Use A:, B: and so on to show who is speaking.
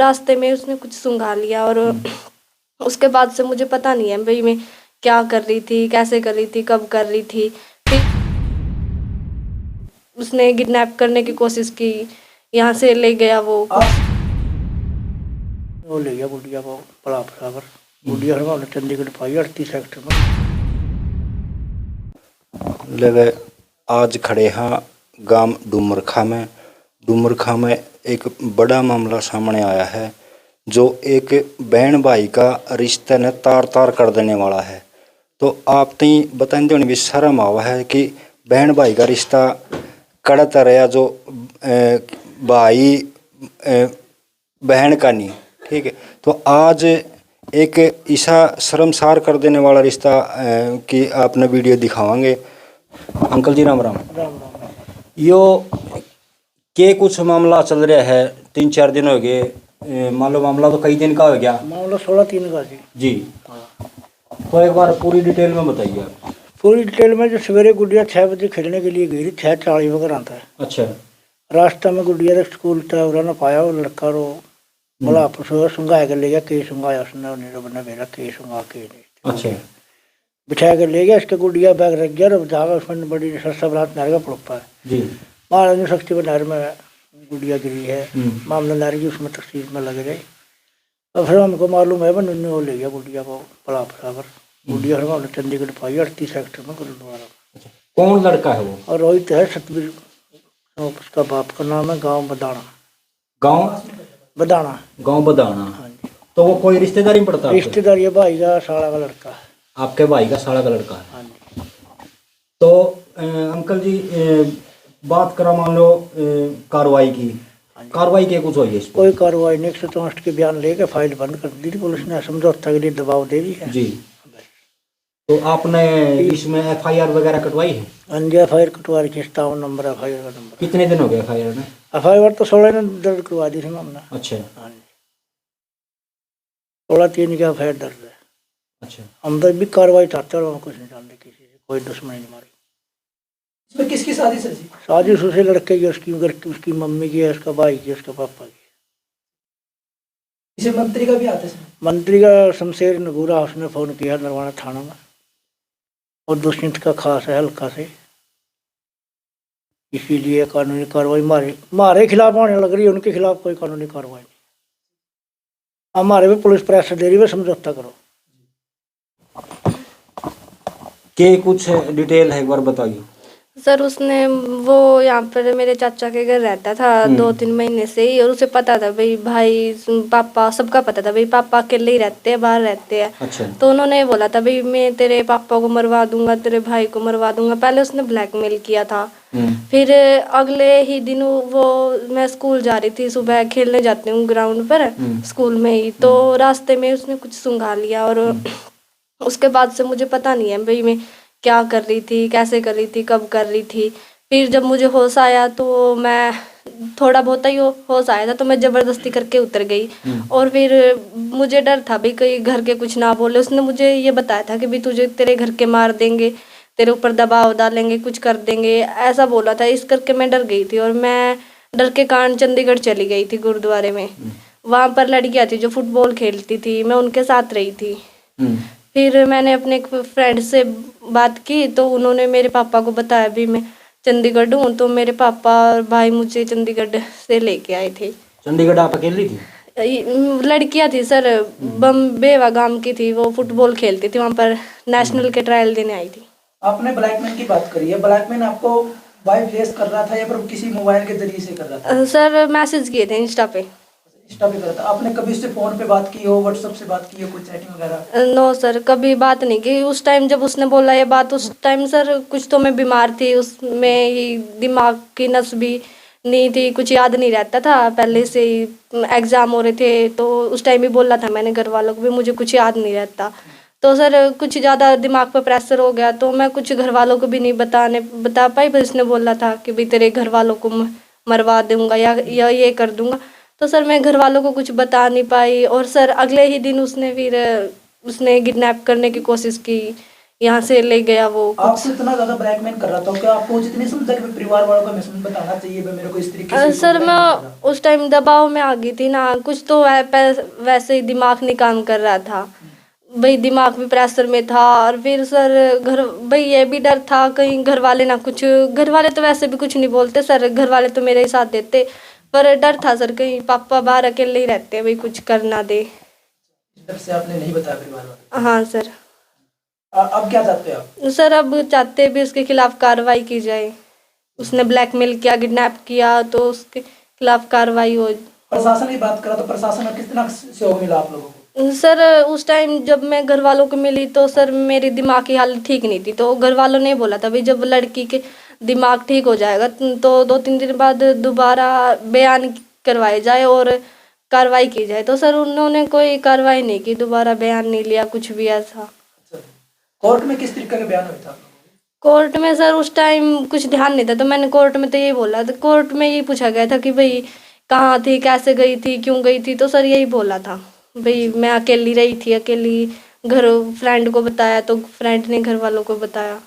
A: रास्ते में उसने कुछ सूंघा लिया और उसके बाद से मुझे पता नहीं है भाई मैं क्या कर रही थी, कैसे कर रही थी, कब कर रही थी। फिर उसने किडनैप करने की कोशिश की, यहाँ से ले गया वो
B: ले गया गुड़िया को पड़ा बराबर। गुड़िया हमने चंडीगढ़ पाई 38 सेक्टर में
C: ले गए। आज खड़े हैं गांव डूमरखा में। डूमरखा में एक बड़ा मामला सामने आया है जो एक बहन भाई का रिश्ते ने तार तार कर देने वाला है। तो आप तीन बताएं तो भी शर्म आवा है कि बहन भाई का रिश्ता कड़ता रहा जो भाई बहन का नहीं, ठीक है। तो आज एक ऐसा शर्मसार कर देने वाला रिश्ता की आपने वीडियो दिखावांगे। अंकल जी राम राम।
B: राम राम।
C: यो के कुछ मामला चल रहा है, 3-4 दिन हो गए, मान लो मामला तो कई दिन का हो गया।
B: मामला 16/3 का जी।
C: तो एक बार पूरी डिटेल में बताइए आप।
B: पूरी डिटेल में जो सवेरे गुड़िया 6 बजे खेलने के लिए गई थी, 6:40 वगैरह आता है।
C: अच्छा।
B: रास्ता में गुड़िया ने स्कूल था उन्होंने पाया वो लड़का रो बोला आपस सुंगाया कर ले गया, के सुंगाया उसने बना मेरा के सुंगा के नहीं।
C: अच्छा।
B: बिछा कर ले गया, इसका गुड़िया बैग रख गया और धागा उसमें बड़ी सस्ता बरात नहर का पड़ोपा है
C: जी।
B: महाराज शक्ति पर नहर में गुड़िया गिरी है, मामला नहर की उसमें तस्वीर में लग गई। और फिर हमको मालूम है उन्होंने वो ले गया गुड़िया को पड़ा बराबर। गुड़िया हमने चंडीगढ़ पाई 38 सेक्टर में गुरुद्वारा।
C: कौन लड़का है वो?
B: और रोहित है सतबीर, उसका बाप का नाम है गाँव बदाना।
C: गाँव
B: बदाना।
C: गाँव बदाना।
B: हाँ जी।
C: तो वो कोई रिश्तेदारी में पड़ता है?
B: रिश्तेदारी है, भाई का साला का लड़का है।
C: आपके भाई का साला का लड़का है?
B: हाँ जी।
C: तो अंकल जी बात करा मान लो कार्रवाई की, कार्रवाई के कुछ होगी इस पर?
B: कोई कार्रवाई नहीं, 164 के बयान लेके फाइल बंद कर दी थी पुलिस ने, समझौता के लिए दबाव दे दी है
C: जी। तो आपने इसमें एफआईआर वगैरह कटवाई है?
B: हाँ जी, एफआईआर कटवा रखी, 57 नंबर एफआईआर का नंबर।
C: कितने दिन हो गए एफआईआर में?
B: एफआईआर तो 16 ने दर्ज करवा दी थी मामला।
C: अच्छा।
B: हाँ जी, 16/3 का एफआईआर दर्ज है।
C: अच्छा।
B: हम तो भी कार्रवाई चाहते हैं और हम कुछ नहीं जानते, किसी से कोई दुश्मनी नहीं मारी।
D: इसमें किसकी साजिश है जी?
B: साजिश उसे लड़के की, उसकी मम्मी की है, उसका भाई की, उसका पापा की।
D: इसे मंत्री का भी आता है?
B: मंत्री का शमशेर नगूरा उसने फोन किया नरवाना थाना में और दुष्यंत का खास है हल्का से, इसीलिए कानूनी कार्रवाई हमारे खिलाफ होने लग रही है, उनके खिलाफ कोई कानूनी कार्रवाई नहीं। हमारे भी पुलिस प्रेशर दे रही है, समझौता करो।
C: के कुछ डिटेल है एक बार बताइए।
A: सर उसने वो यहाँ पर मेरे चाचा के घर रहता था 2-3 महीने से ही, और उसे पता था भाई पापा सबका पता था पापा अकेले ही रहते हैं, बाहर रहते हैं।
C: अच्छा।
A: तो उन्होंने बोला था मैं तेरे पापा को मरवा दूंगा, तेरे भाई को मरवा दूंगा। पहले उसने ब्लैकमेल किया था। फिर अगले ही दिन वो मैं स्कूल जा रही थी, सुबह खेलने जाती हूँ ग्राउंड पर स्कूल में ही, तो रास्ते में उसने कुछ सूंघा लिया और उसके बाद से मुझे पता नहीं है भाई मैं क्या कर रही थी, कैसे कर रही थी, कब कर रही थी। फिर जब मुझे होश आया तो मैं थोड़ा बहुत ही होश आया था तो मैं ज़बरदस्ती करके उतर गई। और फिर मुझे डर था भाई कहीं घर के कुछ ना बोले। उसने मुझे ये बताया था कि भाई तुझे तेरे घर के मार देंगे, तेरे ऊपर दबाव डालेंगे, कुछ कर देंगे, ऐसा बोला था। इस करके मैं डर गई थी और मैं डर के कारण चंडीगढ़ चली गई थी गुरुद्वारे में। वहाँ पर लड़कियाँ थी जो फुटबॉल खेलती थी, मैं उनके साथ रही थी। फिर मैंने अपने एक फ्रेंड से बात की तो उन्होंने मेरे पापा को बताया भी मैं चंडीगढ़ हूँ, तो मेरे पापा और भाई मुझे चंडीगढ़ से लेके आए थे।
C: चंडीगढ़ आप अकेली थी?
A: लड़कियाँ थी सर, बेवा गांव की थी, वो फुटबॉल खेलती थी, वहाँ पर नेशनल के ट्रायल देने आई थी।
D: आपने ब्लैकमेल की बात करी है, ब्लैकमेल आपको बाय फेस कर रहा था या फिर किसी मोबाइल के जरिए से कर रहा था?
A: सर मैसेज किए थे इंस्टा पे।
D: इंस्टा पे करता? आपने कभी उससे फोन पे बात की हो, व्हाट्सएप से बात की हो, कोई चैटिंग वगैरह?
A: नो सर, कभी बात नहीं की। उस टाइम जब उसने बोला ये बात, उस टाइम सर कुछ तो मैं बीमार थी, उसमें ही दिमाग की नस भी नहीं थी, कुछ याद नहीं रहता था। पहले से ही एग्ज़ाम हो रहे थे तो उस टाइम ही बोला था मैंने घर वालों को भी, मुझे कुछ याद नहीं रहता। तो सर कुछ ज़्यादा दिमाग पर प्रेशर हो गया तो मैं कुछ घर वालों को भी नहीं बता पाई। बस उसने बोला था कि भाई तेरे घर वालों को मरवा दूंगा या ये कर दूंगा। तो सर मैं घर वालों को कुछ बता नहीं पाई। और सर अगले ही दिन उसने किडनैप करने की कोशिश की, यहाँ से ले गया वो।
D: आपको इतना ज्यादा ब्लैकमेल कर रहा था, क्या आपको जितनी समझा कि परिवार वालों को मैसेज बताना चाहिए भाई मेरे को इस तरीके से
A: सर
D: blackmail
A: मैं
D: कर रहा है?
A: उस टाइम दबाव में आ गई थी ना, कुछ तो वैसे ही दिमाग नहीं काम कर रहा था भाई, दिमाग भी प्रेशर में था। और फिर सर घर भाई ये भी डर था कहीं घर वाले ना कुछ, घर वाले तो वैसे भी कुछ नहीं बोलते सर, घर वाले तो मेरे ही साथ देते, पर डर था सर कहीं पापा बाहर अकेले ही रहते हैं भाई कुछ कर ना दे।
D: इस डर से आपने नहीं बताया परिवार वालों
A: हाँ सर।
D: को। अब क्या चाहते हो आप?
A: सर अब चाहते भी उसके खिलाफ कार्रवाई की जाए, उसने ब्लैकमेल किया, किडनैप किया, तो उसके खिलाफ कार्रवाई हो।
D: प्रशासन की बात करा तो प्रशासन का कितना सहयोग मिला आप लोगों को?
A: सर उस टाइम जब मैं घर वालों को मिली तो सर मेरी दिमाग की हालत ठीक नहीं थी, तो घर वालों ने बोला था भाई जब लड़की के दिमाग ठीक हो जाएगा तो 2-3 दिन बाद दोबारा बयान करवाए जाए और कार्रवाई की जाए। तो सर उन्होंने कोई कार्रवाई नहीं की, दोबारा बयान नहीं लिया कुछ भी ऐसा।
D: कोर्ट में किस तरीके का बयान हुआ था?
A: कोर्ट में सर उस टाइम कुछ ध्यान नहीं था, तो मैंने कोर्ट में तो यही बोला था, कोर्ट में यही पूछा गया था कि भाई कहाँ थी, कैसे गई थी, क्यों गई थी, तो सर यही बोला था भाई मैं अकेली रही थी, अकेली, घर फ्रेंड को बताया तो फ्रेंड ने घर वालों को बताया।